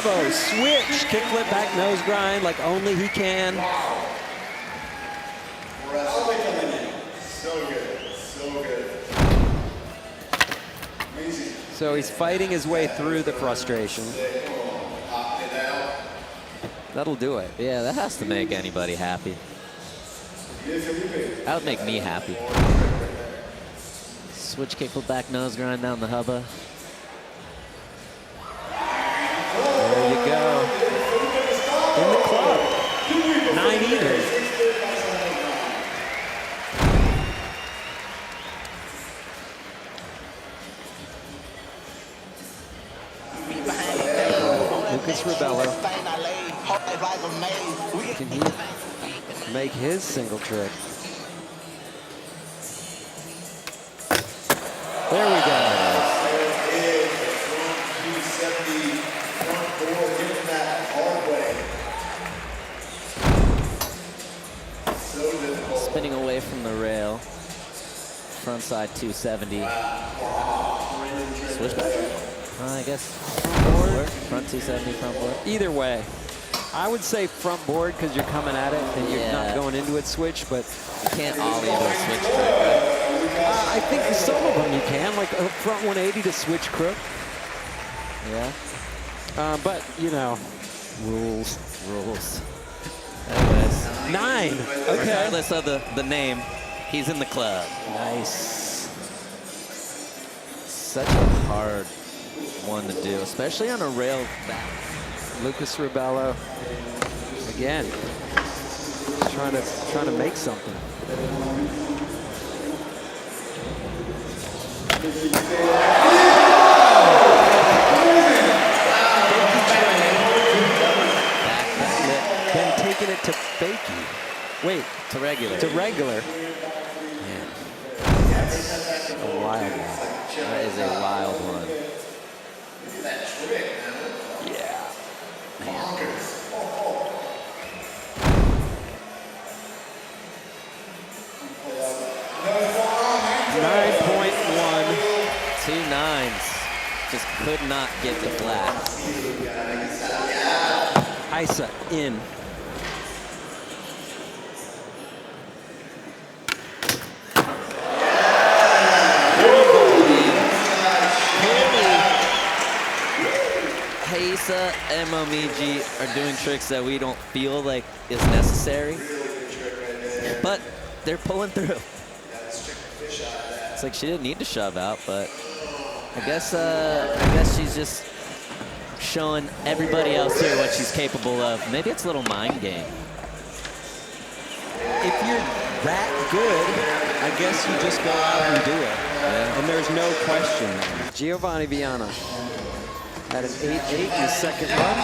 Gustavo, switch, kickflip back nose grind like only he can. So good, so good. Amazing. So he's fighting his way through the frustration. That'll do it. Yeah, that has to make anybody happy. That would make me happy. Switch kickflip back nose grind down the hubba. There you go. In the club. 9 even. Lucas Rebello. Can he make his single trick? There we go. Spinning away from the rail. Front side 270. Switchback? I guess front board. Front 270, front board. Either way. I would say front board because you're coming at it and you're not going into it switch, but you can't ollie into a switch trick, right? I think some of them you can, like a front 180 to switch crook. Yeah. But, you know, rules. Anyways. 9. Okay. Regardless of the name, he's in the club. Nice. Such a hard one to do, especially on a rail back. Lucas Rebello, again, trying to make something. Then taking it to fakie. Wait, to regular. To regular. Man, that's a wild one. That is a wild one. Yeah. Man. 9.1. 2 9s. Just could not get the flat. Rayssa in. Rayssa and Momiji are doing tricks that we don't feel like is necessary, but they're pulling through. It's like she didn't need to shove out, but I guess she's just showing everybody else here what she's capable of. Maybe it's a little mind game. If you're that good, I guess you just go out and do it. Yeah. And there's no question. Giovanni Viana had an 8-8 in the second run.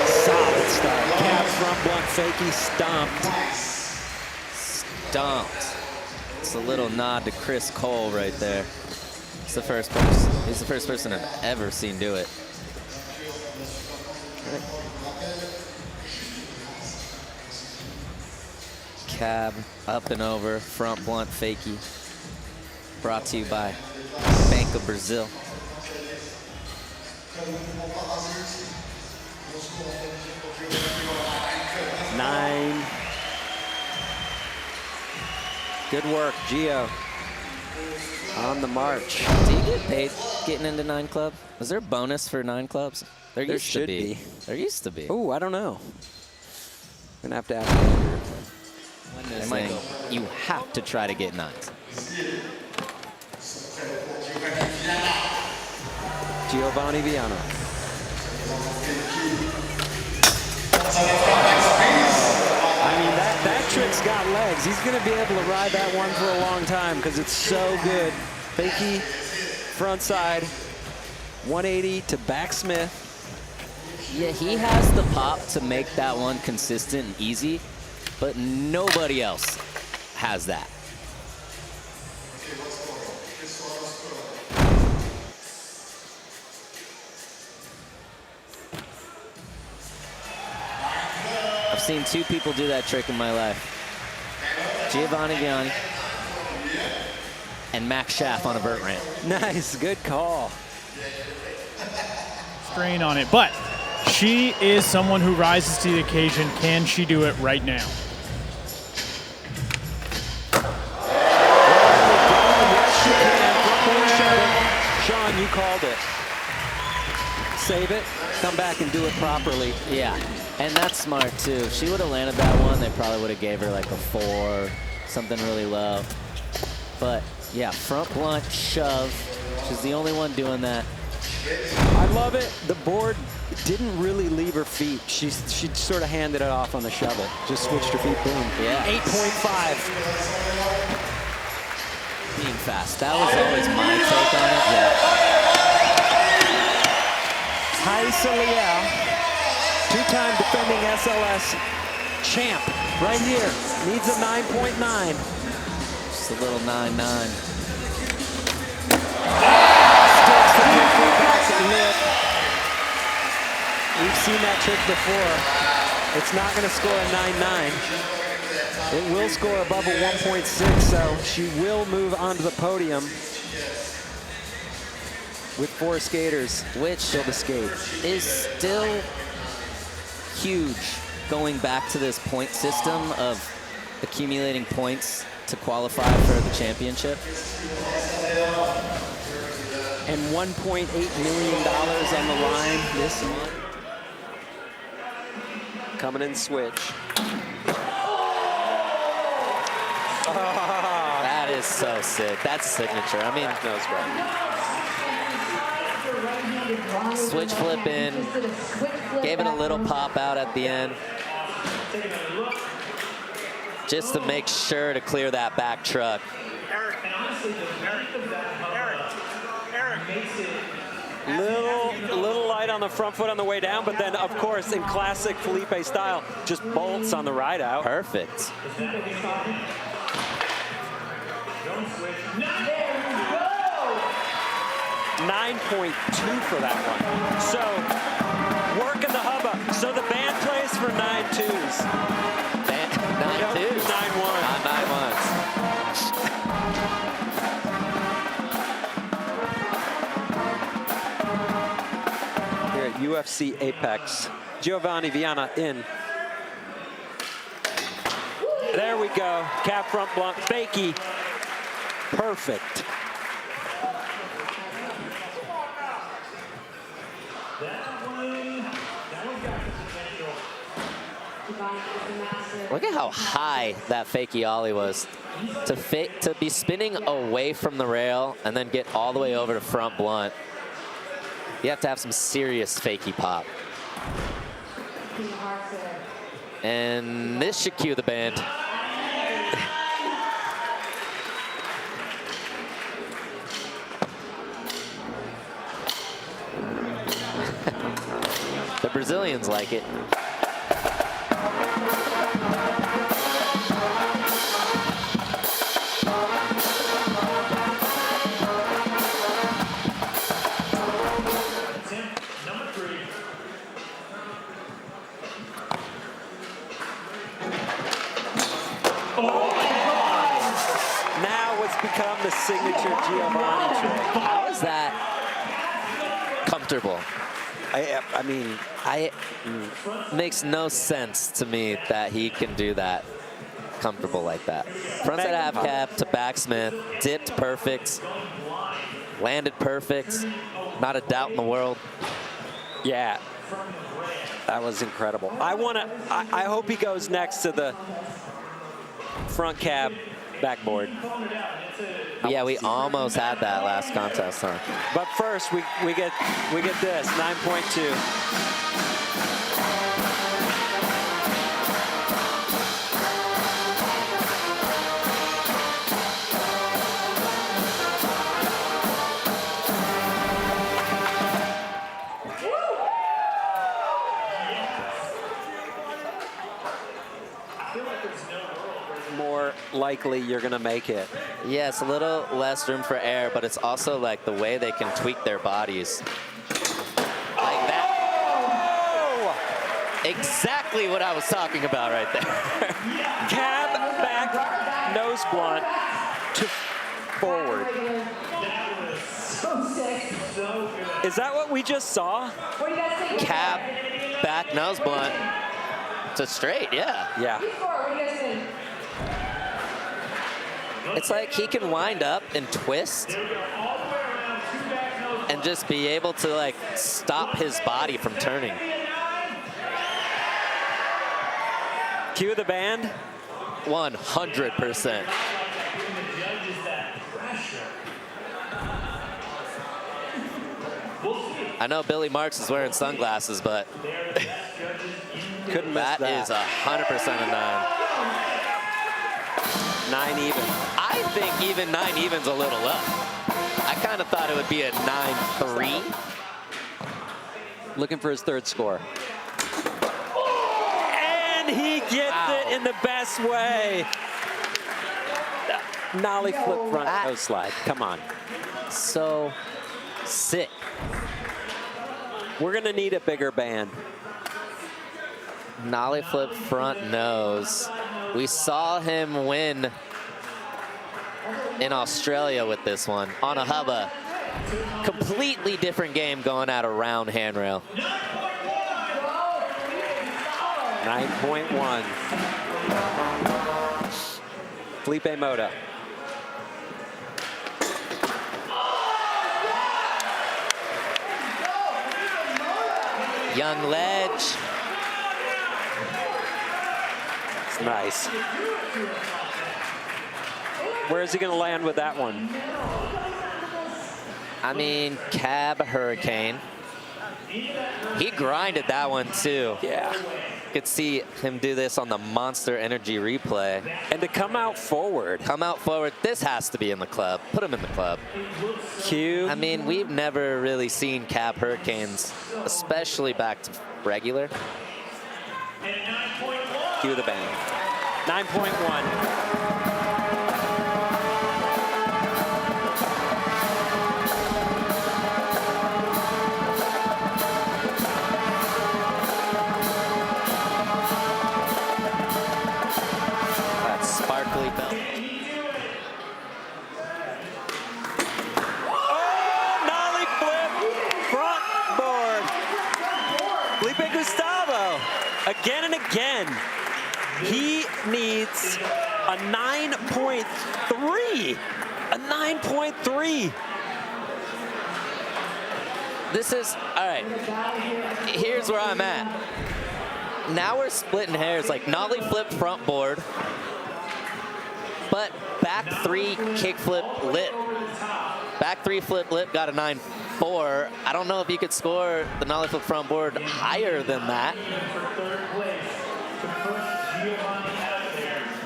Solid start. Cab front blunt fakie Stomped. It's a little nod to Chris Cole right there. He's the first person I've ever seen do it. Cab up and over, front blunt fakie. Brought to you by Bank of Brazil. Nine. Good work, Gio. On the march. Do you get paid getting into 9 club? Is there a bonus for 9 clubs? There used to be. There used to be. Oh, I don't know. Gonna have to ask Andrew. They're saying you have to try to get 9s. Giovanni Viana. I mean, that trick's got legs. He's going to be able to ride that one for a long time because it's so good. Fakie, front side, 180 to backsmith. Yeah, he has the pop to make that one consistent and easy, but nobody else has that. I've seen 2 people do that trick in my life. Giovanni Viani and max shaft on a vert ramp. Nice, good call. Strain on it, but she is someone who rises to the occasion. Can she do it right now? Yes, she can. Sean, you called it. Save it, come back and do it properly. Yeah, and that's smart too. If she would have landed that one, they probably would have gave her like a 4, something really low. But yeah, front blunt shove. She's the only one doing that. I love it. The board didn't really leave her feet. She sort of handed it off on the shove it. Just switched her feet, boom. Yeah. 8.5. Being fast. That was always my take on it. Yeah. Rayssa, two-time defending SLS champ, right here. Needs a 9.9. Just a little 9.9. Sticks the back lip. We've seen that trick before. It's not going to score a 9.9. It will score above a 1.6, so she will move onto the podium with 4 skaters, which still to skate. Is still huge going back to this point system of accumulating points to qualify for the championship. And $1.8 million on the line this month. Coming in switch. That is so sick. That's a signature. I mean, knows switch flip in, gave it a little pop out at the end, just to make sure to clear that back truck. Little light on the front foot on the way down, but then, of course, in classic Felipe style, just bolts on the ride out. Perfect. 9.2 for that one. So, working the hubba. So the band plays for 9.2s. 9.2s? 9.1. Not 9.1s. Here at UFC Apex. Giovanni Viana in. There we go. Cap front blunt. Fakie. Perfect. Look at how high that fakie ollie was. To be spinning away from the rail and then get all the way over to front blunt, you have to have some serious fakie pop. And this should cue the band. The Brazilians like it. Become the signature Giovanni trick. How is that comfortable? I mean, makes no sense to me that he can do that comfortable like that. Frontside half cab to backsmith, dipped perfect, landed perfect, not a doubt in the world. Yeah, that was incredible. I hope he goes next to the front cab backboard. Yeah, we almost had that last contest, huh? But first, we get this 9.2. More likely you're gonna make it. Yes, a little less room for error, but it's also like the way they can tweak their bodies. Like that. Oh! Exactly what I was talking about right there. Cab back nose blunt to forward. Is that what we just saw? Cab, back nose blunt to straight, yeah. Yeah. It's like he can wind up and twist and just be able to like stop his body from turning. Cue the band. 100%. I know Billy Marks is wearing sunglasses, but Couldn't miss that is 100% a 9. 9 even. I think even 9 even's a little up. I kind of thought it would be a 9-3. Looking for his third score. And he gets it in the best way. Nollie flip front nose slide. Come on. So sick. We're going to need a bigger band. Nollie flip front nose. We saw him win in Australia with this one on a hubba. Completely different game going at a round handrail. 9.1. Felipe Mota. Young ledge. It's nice. Where is he going to land with that one? I mean, cab hurricane. He grinded that one too. Yeah. Could see him do this on the Monster Energy replay. And to come out forward. Come out forward. This has to be in the club. Put him in the club. Q. I mean, we've never really seen cab hurricanes, especially back to regular. Cue the band. 9.1. Sparkly belt. Oh, nollie flip, front board. Felipe Gustavo, again and again. He needs a 9.3. A 9.3. This is, all right, here's where I'm at. Now we're splitting hairs, like nollie flip front board, but back 3 kick flip lip. Back 3 flip lip got a 9.4. I don't know if you could score the nollie flip front board higher than that.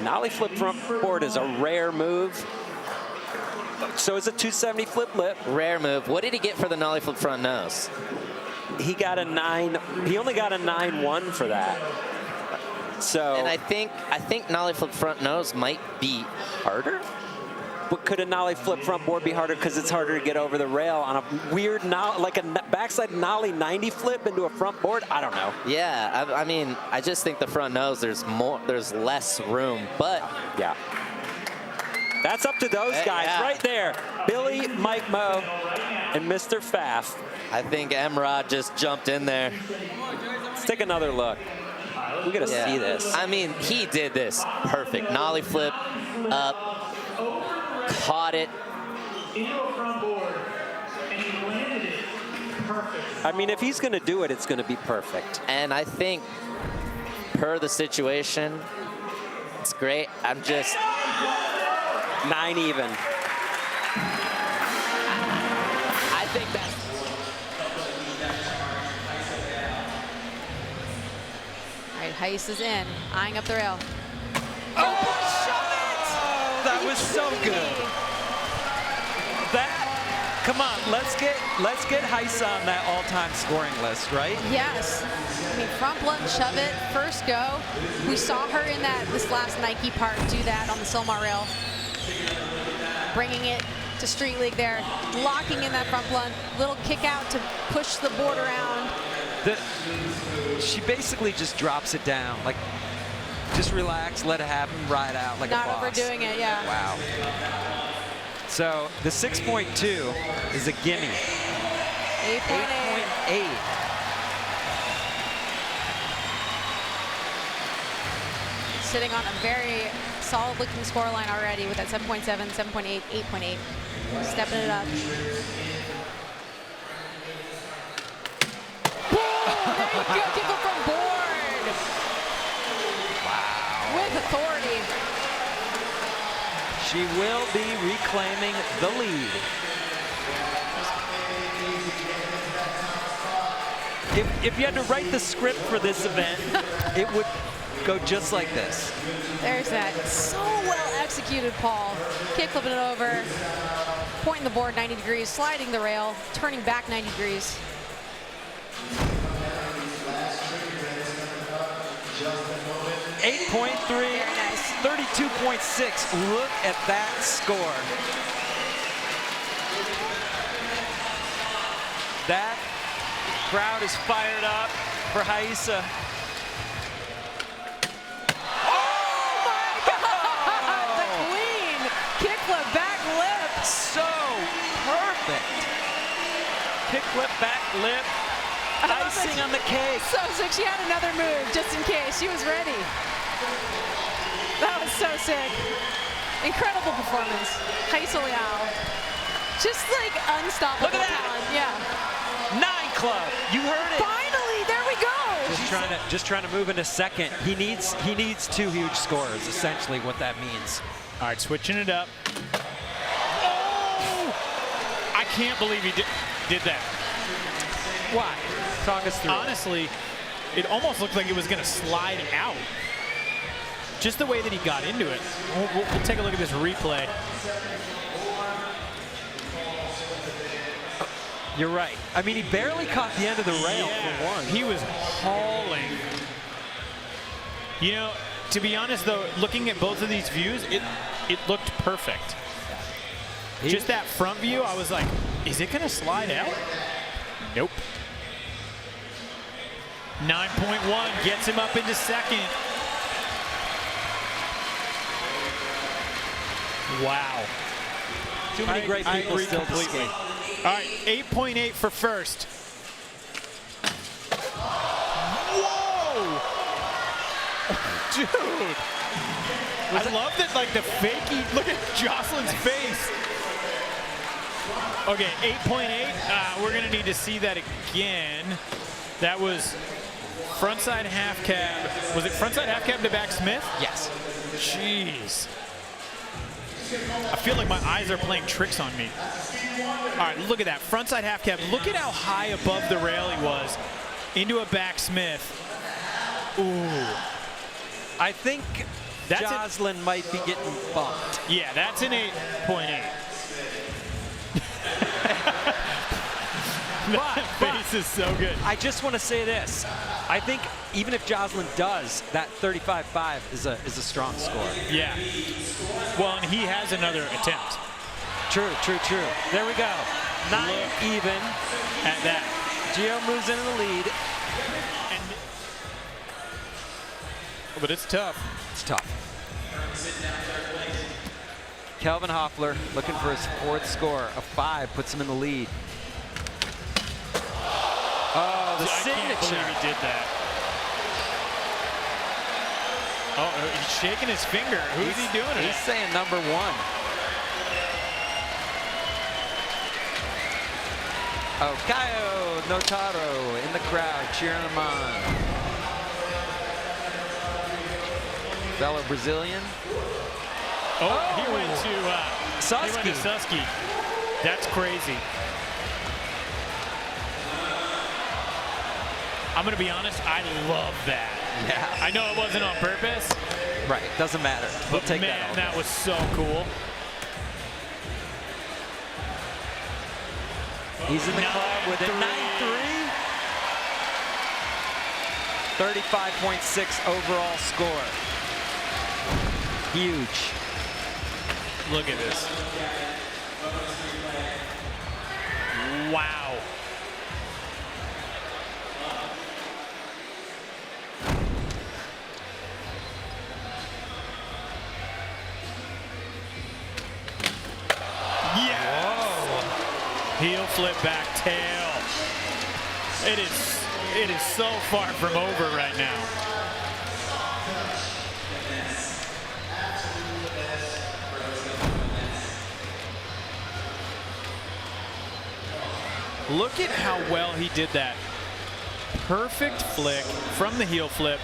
Nollie flip front board is a rare move. So is a 270 flip lip. Rare move. What did he get for the nollie flip front nose? He got a 9. He only got a 9.1 for that. So. And I think nollie flip front nose might be harder. But could a nollie flip front board be harder because it's harder to get over the rail on a weird like a backside nollie 90 flip into a front board? I don't know. Yeah, I mean, I just think the front nose there's less room, but yeah. That's up to those guys right there. Billy, Mike Moe, and Mr. Pfaff. I think Emrod just jumped in there. Let's take another look. We gotta see this. I mean, he did this perfect. Nollie flip up, caught it. I mean, if he's gonna do it, it's gonna be perfect. And I think, per the situation, it's great. I'm just 9 even. I think that's. All right, Rayssa is in, eyeing up the rail. Oh, that was so good. Come on, let's get Rayssa on that all-time scoring list, right? Yes. I mean, front blunt, shove it, first go. We saw her in this last Nike part do that on the Silmar rail. Bringing it to Street League there, locking in that front blunt, little kick out to push the board around. She basically just drops it down, like just relax, let it happen, ride out like a boss. Not overdoing it, yeah. Wow. So the 6.2 is a gimme. 8.8. 8.8. Sitting on a very solid looking scoreline already with that 7.7, 7.8, 8.8. Stepping it up. Boom! There you go. Kick from board. Wow. With authority. She will be reclaiming the lead. If you had to write the script for this event, it would go just like this. There's that. So well executed, Paul. Kick flipping it over, pointing the board 90 degrees, sliding the rail, turning back 90 degrees. .3, Very nice. 32.6. Look at that score. That crowd is fired up for Rayssa. So perfect. Kickflip back lip. Icing on the cake. So sick. She had another move just in case. She was ready. That was so sick. Incredible performance. Rayssa Leal. Just like unstoppable Look at that. talent. Yeah. 9 club. You heard it. Finally, there we go. Just trying to move into second. He needs 2 huge scores. Essentially, what that means. All right, switching it up. I can't believe he did that. Why? Talk us through. Honestly, it almost looked like it was going to slide out. Just the way that he got into it. We'll take a look at this replay. You're right. I mean, he barely caught the end of the rail for one. He was hauling. You know, to be honest, though, looking at both of these views, it looked perfect. Just that front view, I was like, is it going to slide out? Nope. 9.1 gets him up into second. Wow. Too many great people agree still completely. to skate. All right, 8.8 for first. Whoa! Dude. I love that, like, the fakey. Look at Jocelyn's face. Okay, 8.8. We're going to need to see that again. That was frontside half cab. Was it frontside half cab to back Smith? Yes. Jeez. I feel like my eyes are playing tricks on me. All right, look at that. Frontside half cab. Look at how high above the rail he was. Into a back Smith. Ooh. I think Jocelyn might be getting bumped. Yeah, that's an 8.8. That face is so good. I just want to say this. I think even if Jocelyn does, that 35.5 is a strong score. Yeah. Well, and he has another attempt. True. There we go. 9 even at that. Gio moves into the lead. But it's tough. It's tough. Kelvin Hoffler looking for his 4th score. A 5 puts him in the lead. Oh, the signature. I can't believe he did that. Oh, he's shaking his finger. Who's he doing it? He's saying number 1. Oh, Caio Notaro in the crowd cheering him on. Fellow Brazilian. Oh, he went to Susky. Susky. That's crazy. I'm going to be honest, I love that. Yeah. I know it wasn't on purpose. Right, doesn't matter. We'll take man, that. That was so cool. He's in the club with a 9.3. 35.6 overall score. Huge. Look at this. Wow. flip back tail. It is so far from over right now. Look at how well he did that. Perfect flick from the heel flip,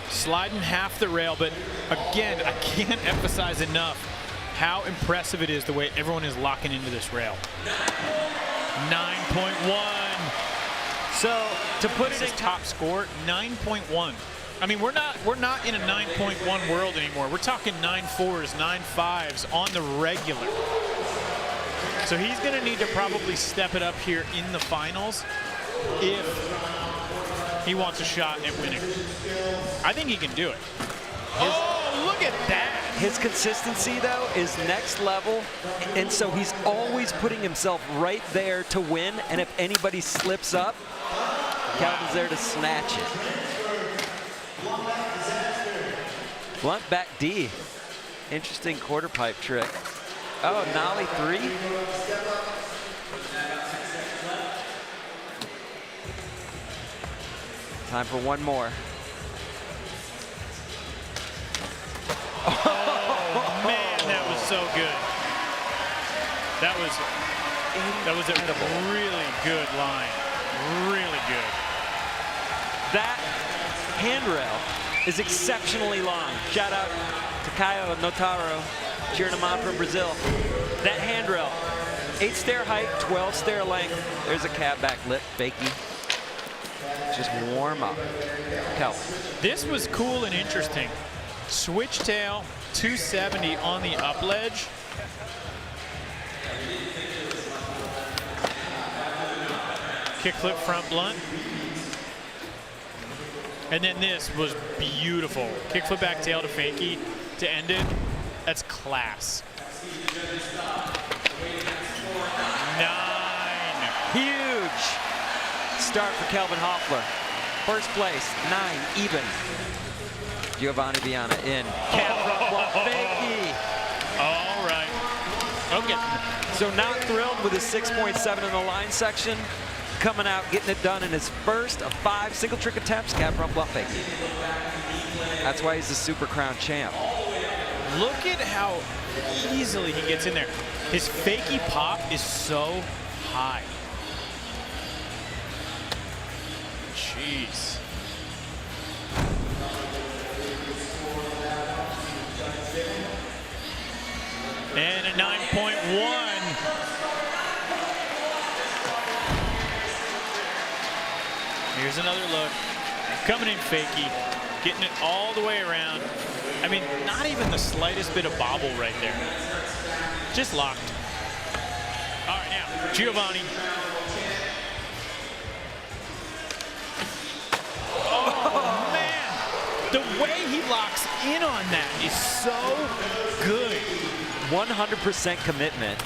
sliding half the rail, but again, I can't emphasize enough how impressive it is the way everyone is locking into this rail. 9.1. So to put it in top score, 9.1. I mean, we're not in a 9.1 world anymore. We're talking 9.4s, 9.5s on the regular. So he's going to need to probably step it up here in the finals if he wants a shot at winning. I think he can do it. Oh, look at that. His consistency, though, is next level, and so he's always putting himself right there to win, and if anybody slips up, Calvin's there to snatch it. Blunt back D. Interesting quarter pipe trick. Oh, nollie 3. Time for one more. Oh, man, that was so good. That was a really good line. Really good. That handrail is exceptionally long. Shout out to Caio Notaro, cheering him on from Brazil. That handrail, 8 stair height, 12 stair length. There's a cab back lip, fakie. Just warm up. Kel. This was cool and interesting. Switch tail, 270 on the up ledge. Kickflip front blunt. And then this was beautiful. Kickflip back tail to fakie to end it. That's class. 9. Huge start for Kelvin Hoffler. First place, 9 even. Giovanni Viana in. Cab front blunt fakie. All right. Okay. So not thrilled with his 6.7 in the line section. Coming out, getting it done in his first of 5 single trick attempts, cab front blunt fakie. That's why he's the Super Crown champ. Look at how easily he gets in there. His fakie pop is so high. Jeez. And a 9.1. Here's another look. Coming in fakie, getting it all the way around. I mean, not even the slightest bit of bobble right there. Just locked. All right, now, Giovanni. Oh, man. The way he locks in on that is so good. 100% commitment.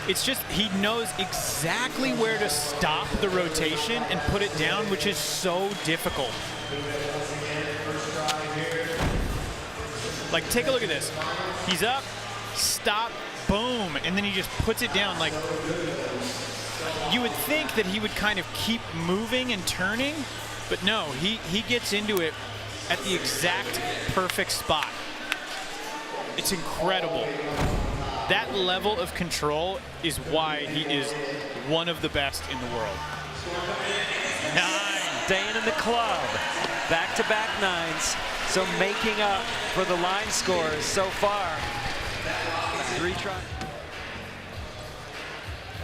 It's just he knows exactly where to stop the rotation and put it down, which is so difficult. Like, take a look at this. He's up, stop, boom, and then he just puts it down. Like, you would think that he would kind of keep moving and turning, but no, he gets into it at the exact perfect spot. It's incredible. That level of control is why he is one of the best in the world. 9. Staying in the club. Back-to-back 9s. So making up for the line scores so far. 3 tries.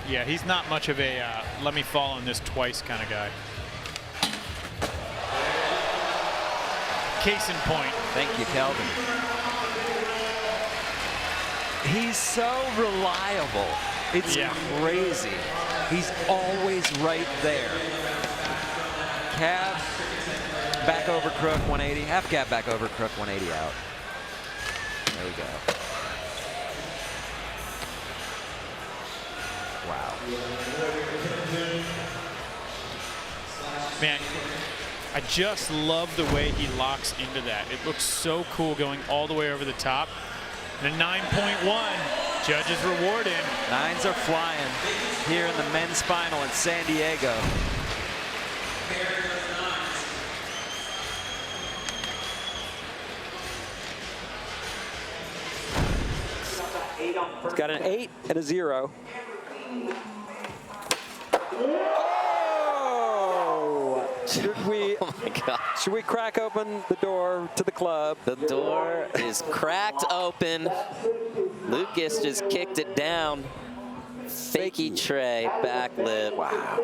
Yeah, he's not much of a let me fall on this twice kind of guy. Case in point. Thank you, Kelvin. He's so reliable. It's crazy. He's always right there. Cab, back over crook, 180. Half cab, back over crook, 180 out. There we go. Wow. Man, I just love the way he locks into that. It looks so cool going all the way over the top. And a 9.1. Judges rewarding. 9s are flying here in the men's final in San Diego. It's got an 8 and a 0. Oh! Oh my God. Should we crack open the door to the club? The door is cracked open. Lucas just kicked it down. Fakey tray, back lip. Wow.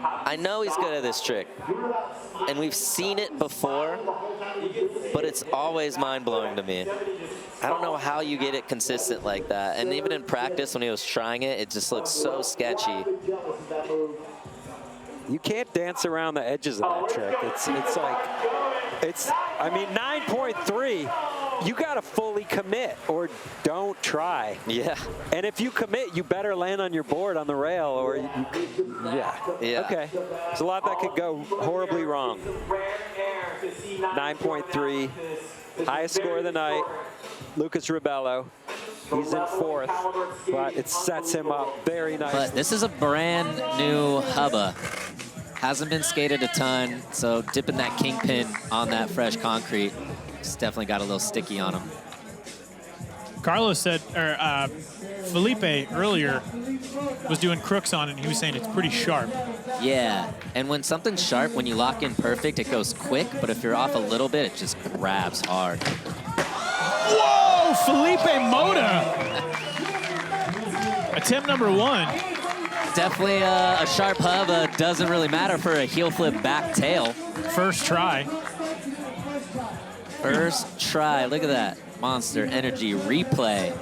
I know he's good at this trick, and we've seen it before, but it's always mind-blowing to me. I don't know how you get it consistent like that, and even in practice when he was trying it, it just looks so sketchy. You can't dance around the edges of that trick. I mean, 9.3, you gotta fully commit or don't try. Yeah. And if you commit, you better land on your board on the rail or, yeah. Okay. There's a lot that could go horribly wrong. 9.3, highest score of the night, Lucas Ribello. He's in 4th, but it sets him up very nicely. But this is a brand new hubba. Hasn't been skated a ton, so dipping that kingpin on that fresh concrete, it's definitely got a little sticky on him. Carlos said, or Felipe earlier was doing crooks on it, and he was saying it's pretty sharp. Yeah, and when something's sharp, when you lock in perfect, it goes quick, but if you're off a little bit, it just grabs hard. Whoa, Felipe Mota! Attempt number 1. Definitely a sharp hub. Doesn't really matter for a heel flip back tail. First try. First try. Look at that. Monster Energy replay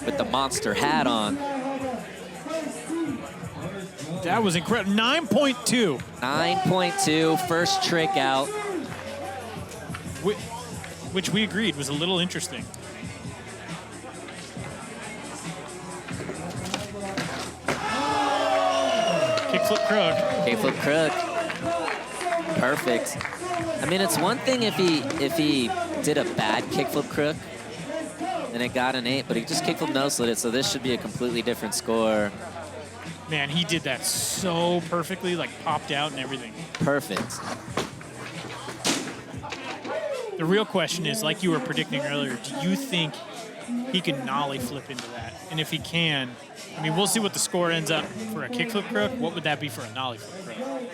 with the monster hat on. That was incredible. 9.2. 9.2. First trick out. Which we agreed was a little interesting. Kickflip crook. Kickflip crook. Perfect. I mean, it's one thing if he did a bad kickflip crook and it got an 8, but he just kickflip no slid it, so this should be a completely different score. Man, he did that so perfectly, like popped out and everything. Perfect. The real question is, like you were predicting earlier, do you think he can nollie flip into that? And if he can, I mean, we'll see what the score ends up for a kickflip crook. What would that be for a nollie flip crook?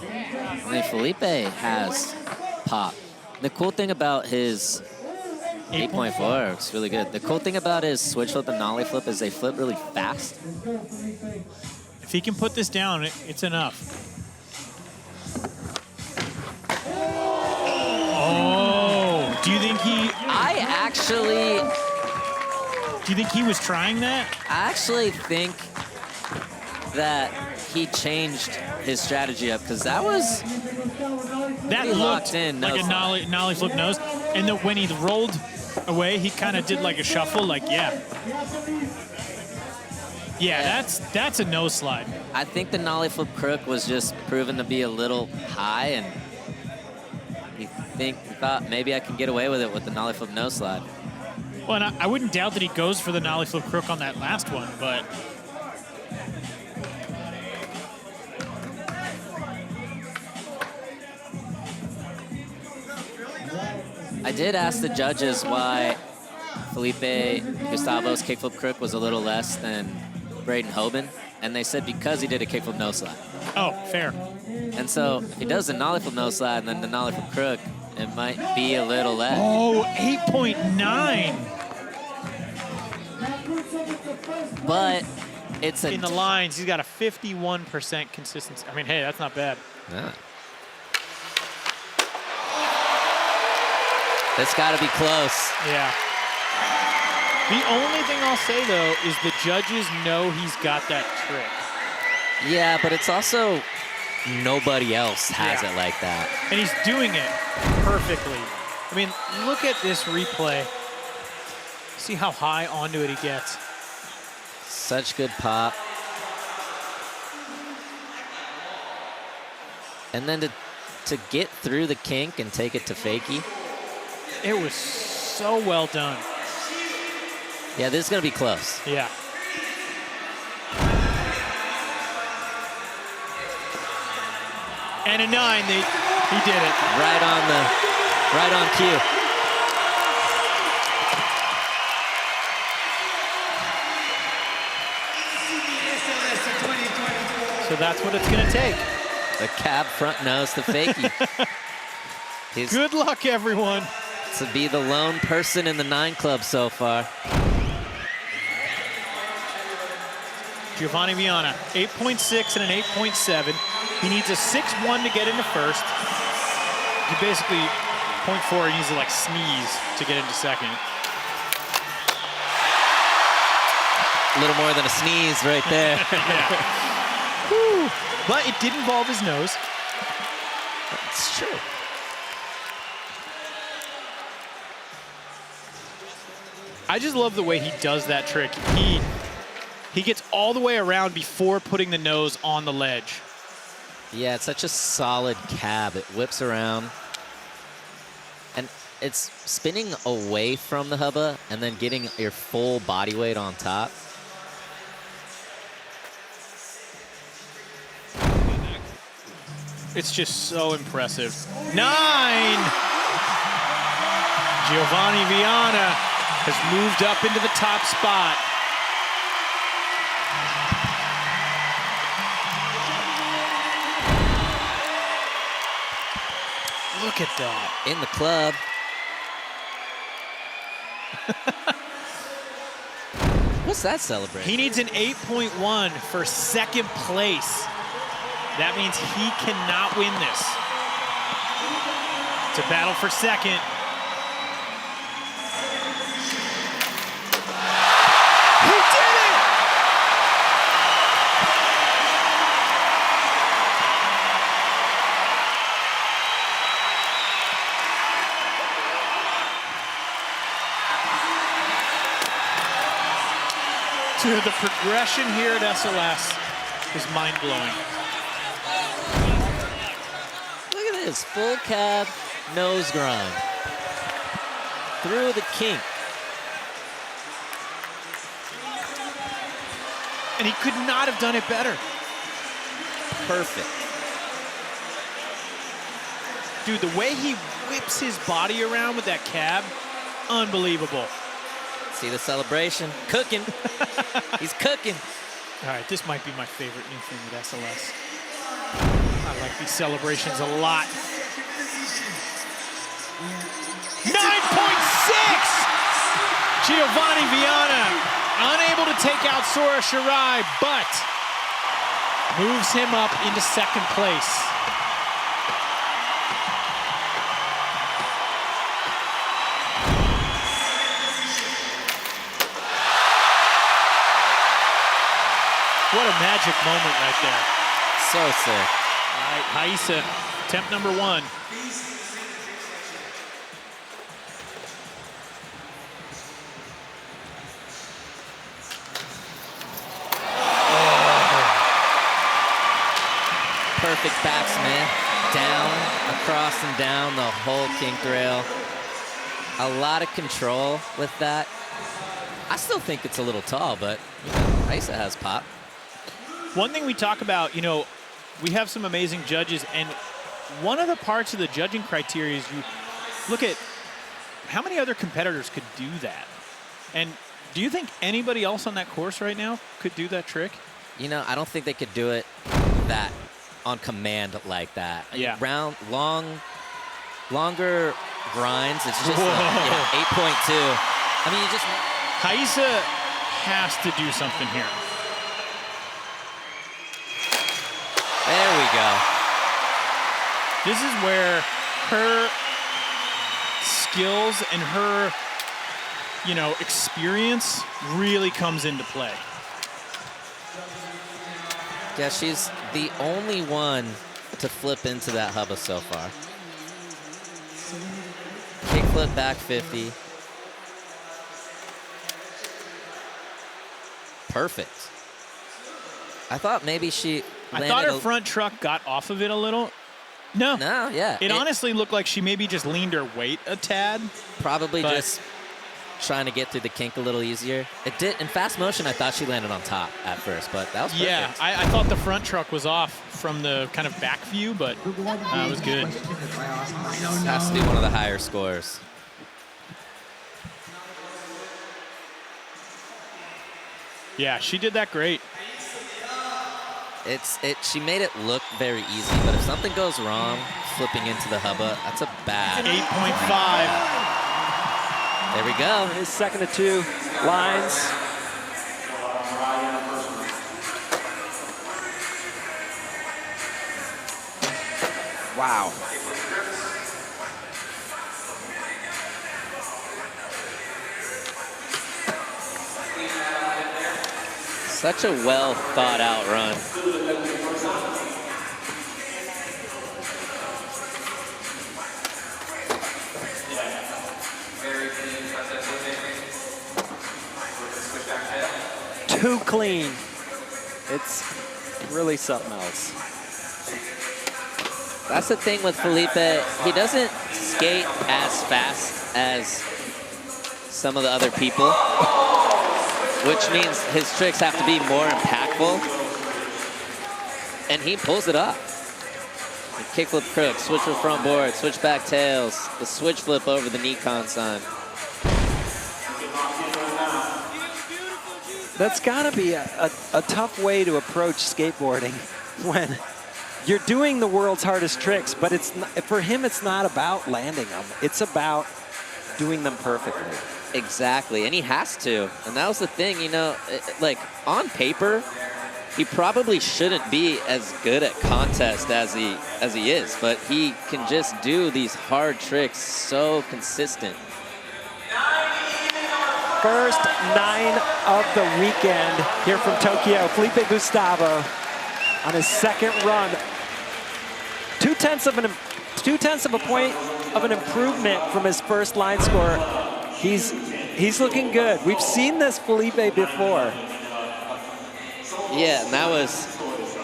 I mean, Felipe has pop. The cool thing about his 8.4 is really good. The cool thing about his switch flip and nollie flip is they flip really fast. If he can put this down, it's enough. Oh, do you think he... Do you think he was trying that? I actually think that he changed his strategy up, because that was... That looked like a nollie flip nose. And then when he rolled away, he kind of did like a shuffle, like, yeah. Yeah, that's a nose slide. I think the nollie flip crook was just proven to be a little high, and he thought maybe I can get away with it with the nollie flip nose slide. Well, and I wouldn't doubt that he goes for the nollie flip crook on that last one, but... I did ask the judges why Felipe Gustavo's kickflip crook was a little less than Braden Hoban, and they said because he did a kickflip no slide. Oh, fair. And so if he does the nollie flip no slide and then the nollie flip crook, it might be a little less. Oh, 8.9. But it's in the lines, he's got a 51% consistency. I mean, hey, that's not bad. Yeah. That's got to be close. Yeah. The only thing I'll say, though, is the judges know he's got that trick. Yeah, but it's also nobody else has it like that. And he's doing it perfectly. I mean, look at this replay. See how high onto it he gets. Such good pop. And then to get through the kink and take it to fakie. It was So well done. Yeah, this is going to be close. Yeah. And a 9, he did it. Right on cue. So that's what it's going to take. The cab front nose to fakie. Good luck, everyone. To be the lone person in the 9 club so far. Giovanni Viana, 8.6 and an 8.7. He needs a 6-1 to get into first. He basically, 0.4, he needs to like sneeze to get into second. A little more than a sneeze right there. Yeah. Whew. But it did involve his nose. It's true. I just love the way he does that trick. He gets all the way around before putting the nose on the ledge. Yeah, it's such a solid cab. It whips around. And it's spinning away from the hubba and then getting your full body weight on top. It's just so impressive. 9! Giovanni Viana has moved up into the top spot. Look at that. In the club. What's that celebration? He needs an 8.1 for second place. That means he cannot win this. It's a battle for second. He did it! Dude, the progression here at SLS is mind-blowing. Look at this, full cab, nose grind. Through the kink. And he could not have done it better. Perfect. Dude, the way he whips his body around with that cab, unbelievable. See the celebration? Cooking. He's cooking. All right, this might be my favorite new thing with SLS. I like these celebrations a lot. 9.6! Giovanni Viana, unable to take out Sora Shirai, but moves him up into second place. What a magic moment right there. So sick. All right, Rayssa, attempt number 1. Perfect backsman. Down, across and down the whole kink rail. A lot of control with that. I still think it's a little tall, but you know, Rayssa has pop. One thing we talk about, you know, we have some amazing judges, and one of the parts of the judging criteria is you look at how many other competitors could do that. And do you think anybody else on that course right now could do that trick? You know, I don't think they could do it that on command like that. Yeah. Longer grinds. It's just 8.2. I mean, you just... Rayssa has to do something here. There we go. This is where her skills and her, you know, experience really comes into play. Yeah, she's the only one to flip into that hubba so far. Kickflip back 50. Perfect. I thought maybe she landed I thought her front truck got off of it a little, No. No, yeah. It honestly looked like she maybe just leaned her weight a tad. Probably just trying to get through the kink a little easier. It did in fast motion. I thought she landed on top at first, but that was perfect. Yeah, I thought the front truck was off from the kind of back view, but it was good. Has to be one of the higher scores. Yeah, she did that great. She made it look very easy, but if something goes wrong, flipping into the hubba, that's a bad. 8.5. There we go. His second of 2 lines. Wow. Such a well thought out run. Too clean. It's really something else. That's the thing with Felipe. He doesn't skate as fast as some of the other people, which means his tricks have to be more impactful. And he pulls it off. The kickflip crook, switch with front board, switch back tails, the switch flip over the knee consign. That's got to be a tough way to approach skateboarding when you're doing the world's hardest tricks, but it's not, for him, it's not about landing them. It's about doing them perfectly. Exactly, and he has to. And that was the thing, you know, like on paper, he probably shouldn't be as good at contest as he is, but he can just do these hard tricks so consistent. First 9 of the weekend here from Tokyo. Felipe Gustavo on his second run. 2/10 of a point of an improvement from his first line score. He's looking good. We've seen this Felipe before. Yeah, and that was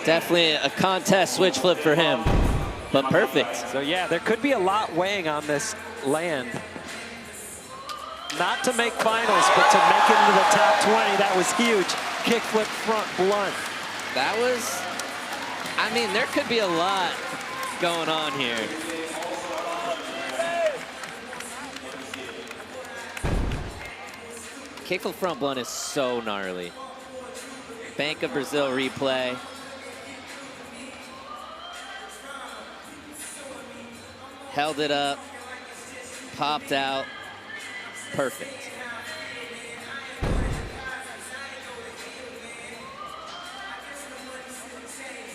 definitely a contest switch flip for him, but perfect. So yeah, there could be a lot weighing on this land. Not to make finals, but to make it into the top 20. That was huge. Kickflip front blunt. That was, I mean, there could be a lot going on here. Kickflip front blunt is so gnarly. Bank of Brazil replay. Held it up, popped out. Perfect.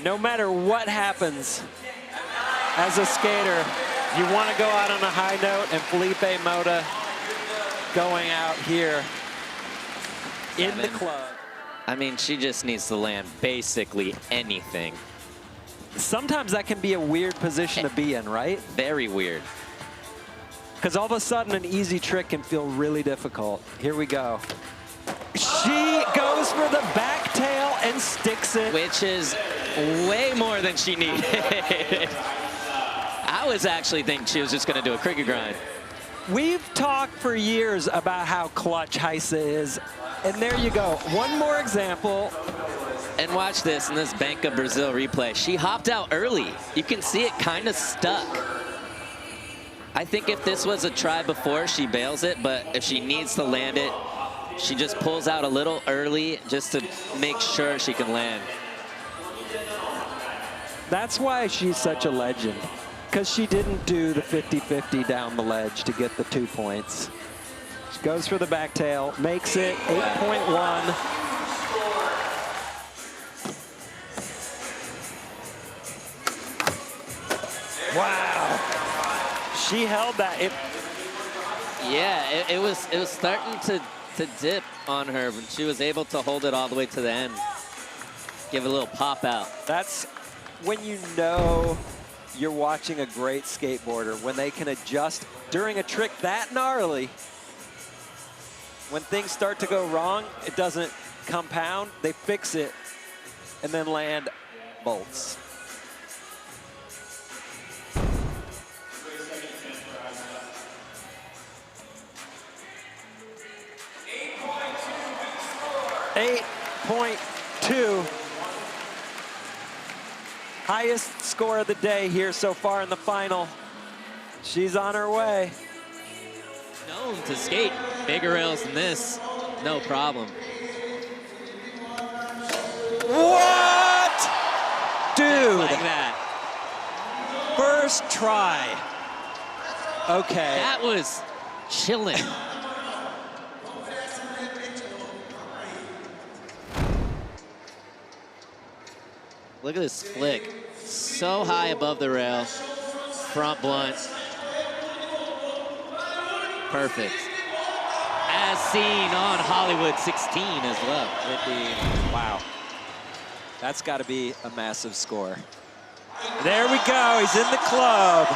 No matter what happens as a skater, you want to go out on a high note, and Felipe Mota going out here in the club. I mean, she just needs to land basically anything. Sometimes that can be a weird position to be in, right? Very weird. Because all of a sudden, an easy trick can feel really difficult. Here we go. She goes for the back tail and sticks it. Which is way more than she needed. I was actually thinking she was just going to do a cricket grind. We've talked for years about how clutch Rayssa is. And there you go. One more example. And watch this in this Bank of Brazil replay. She hopped out early. You can see it kind of stuck. I think if this was a try before, she bails it, but if she needs to land it, she just pulls out a little early just to make sure she can land. That's why she's such a legend, because she didn't do the 50-50 down the ledge to get the 2 points. She goes for the back tail, makes it 8.1. Wow. She held that. Yeah, it was starting to dip on her, but she was able to hold it all the way to the end. Give it a little pop out. That's when you know you're watching a great skateboarder, when they can adjust during a trick that gnarly. When things start to go wrong, it doesn't compound. They fix it and then land bolts. 8.2. Highest score of the day here so far in the final. She's on her way. Known to skate bigger rails than this, no problem. What? Dude. Like that. First try. Okay. That was chilling. Look at this flick. So high above the rail. Front blunt. Perfect. As seen on Hollywood 16 as well. Wow. That's got to be a massive score. There we go. He's in the club.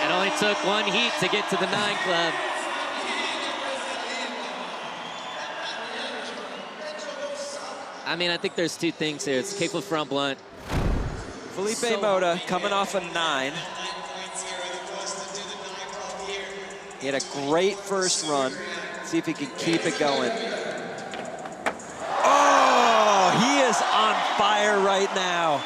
It only took one heat to get to the 9 club. I mean, I think there's two things here. It's kickflip front blunt. Felipe Mota coming off a 9. He had a great first run. See if he can keep it going. Oh, he is on fire right now.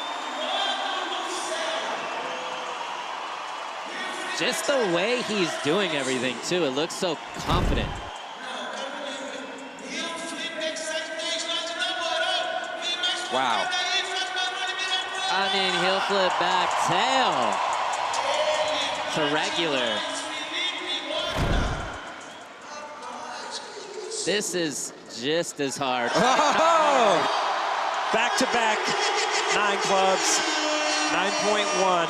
Just the way he's doing everything, too. It looks so confident. Wow. I mean, heel flip back tail to regular. This is just as hard. Oh! Back-to-back 9 clubs, 9.1.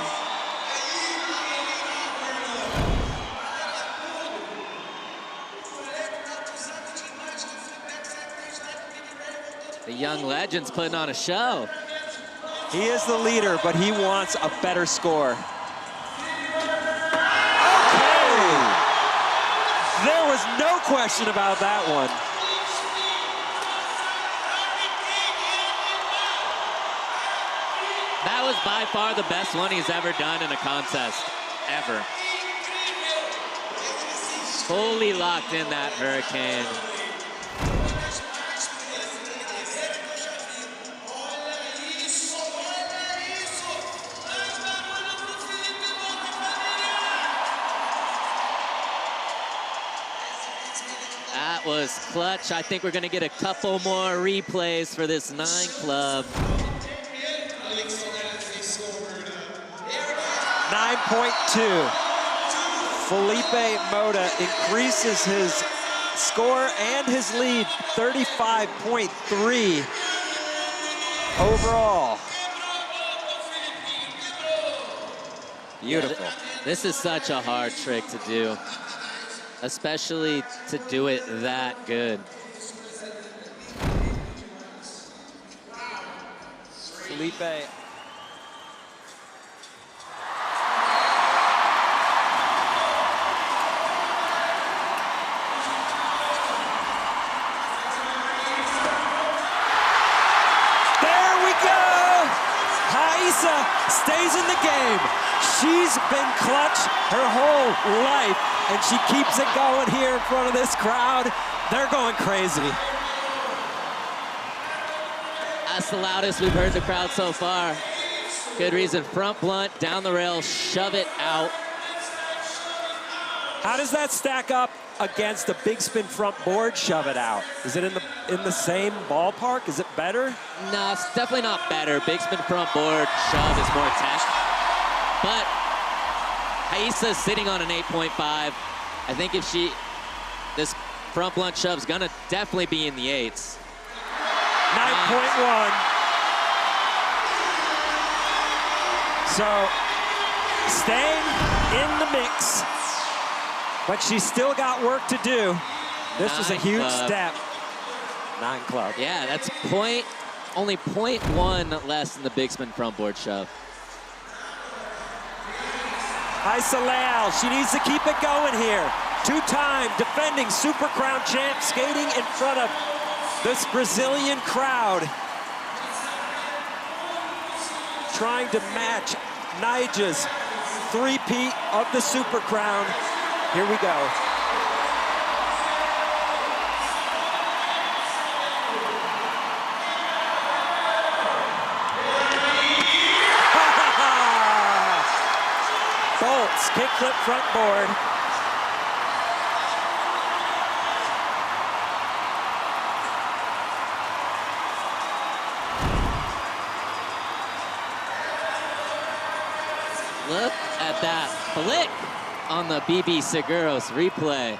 The young legend's putting on a show. He is the leader, but he wants a better score. Okay! There was no question about that one. That was by far the best one he's ever done in a contest, ever. Fully locked in that hurricane. That was clutch. I think we're going to get a couple more replays for this 9 club. 9.2. Felipe Mota increases his score and his lead, 35.3 overall. Beautiful. Yeah, this is such a hard trick to do, especially to do it that good. Felipe. Rayssa stays in the game. She's been clutch her whole life, and she keeps it going here in front of this crowd. They're going crazy. That's the loudest we've heard the crowd so far. Good reason. Front blunt, down the rail, shove it out. How does that stack up against a big spin front board shove it out? Is it in the same ballpark? Is it better? No, it's definitely not better. Big spin front board shove is more test. But Rayssa's sitting on an 8.5. I think if this front blunt shove's gonna definitely be in the 8s. 9.1. So staying in the mix, but she's still got work to do. This was a huge step. 9 club. Yeah, that's only 0.1 less than the big spin front board shove. Rayssa Leal, she needs to keep it going here. 2-time defending Super Crown champ, skating in front of this Brazilian crowd. Trying to match Nija's three-peat of the Super Crown. Here we go. Bolts, kickflip front board. Look at that flick on the BB Seguros replay.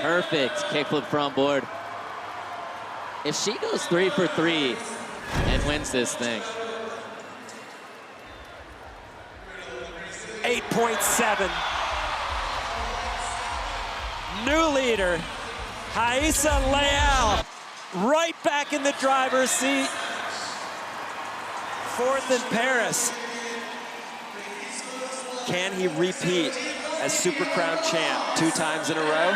Perfect kickflip front board. If she goes 3 for 3 and wins this thing. 8.7. New leader, Rayssa Leal, right back in the driver's seat. 4th in Paris. Can he repeat as Super Crown champ 2 times in a row?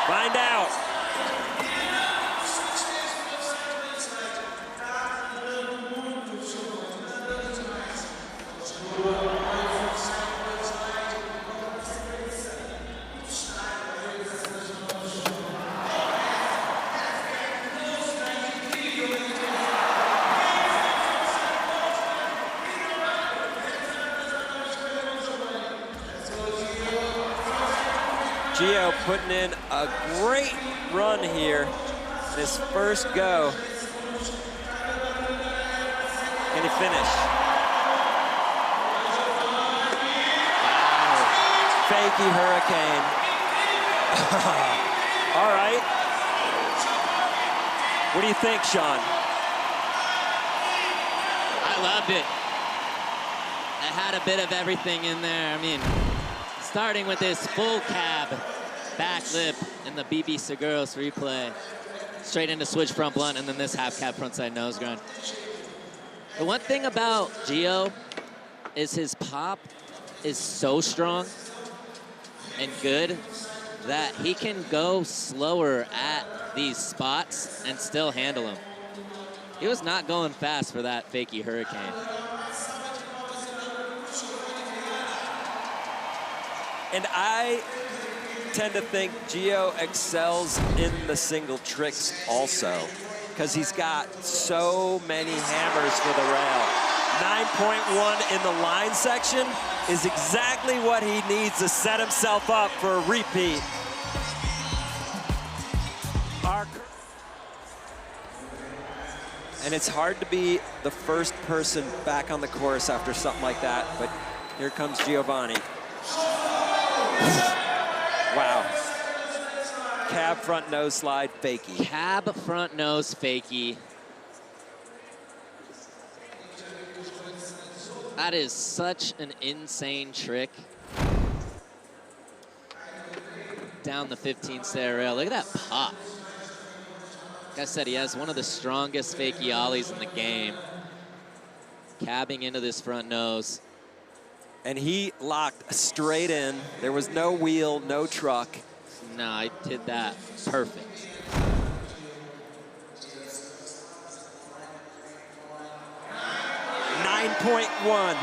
Find out. Gio putting in a great run here in his first go. Can he finish? Wow. Fakey hurricane. All right. What do you think, Sean? I loved it. It had a bit of everything in there. I mean, starting with this full cab back lip in the BB Seguros replay. Straight into switch front blunt, and then this half cab frontside nose grind. The one thing about Gio is his pop is so strong and good that he can go slower at these spots and still handle them. He was not going fast for that fakey hurricane. And I tend to think Gio excels in the single tricks also, because he's got so many hammers for the rail. 9.1 in the line section is exactly what he needs to set himself up for a repeat. And it's hard to be the first person back on the course after something like that, but here comes Giovanni. Wow. Cab front nose slide fakie. Cab front nose fakie. That is such an insane trick. Down the 15-stair rail. Look at that pop. Like I said, he has one of the strongest fakie ollies in the game. Cabbing into this front nose. And he locked straight in. There was no wheel, no truck. No, I did that perfect. .1.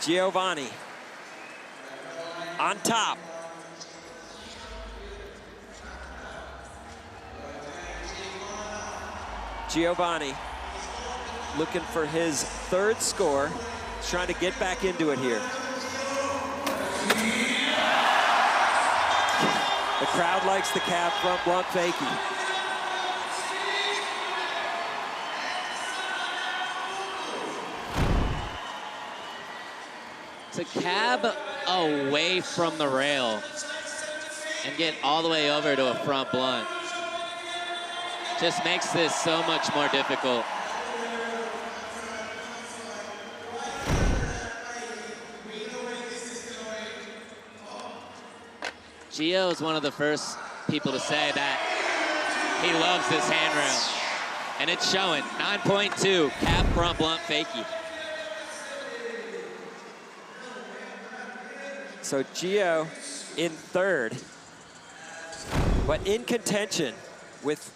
Giovanni on top. Giovanni looking for his 3rd score. He's trying to get back into it here. The crowd likes the cab front blunt fakie. To cab away from the rail and get all the way over to a front blunt just makes this so much more difficult. Gio is one of the first people to say that he loves this handrail, and it's showing. 9.2, cab front blunt fakie. So Gio in 3rd, but in contention with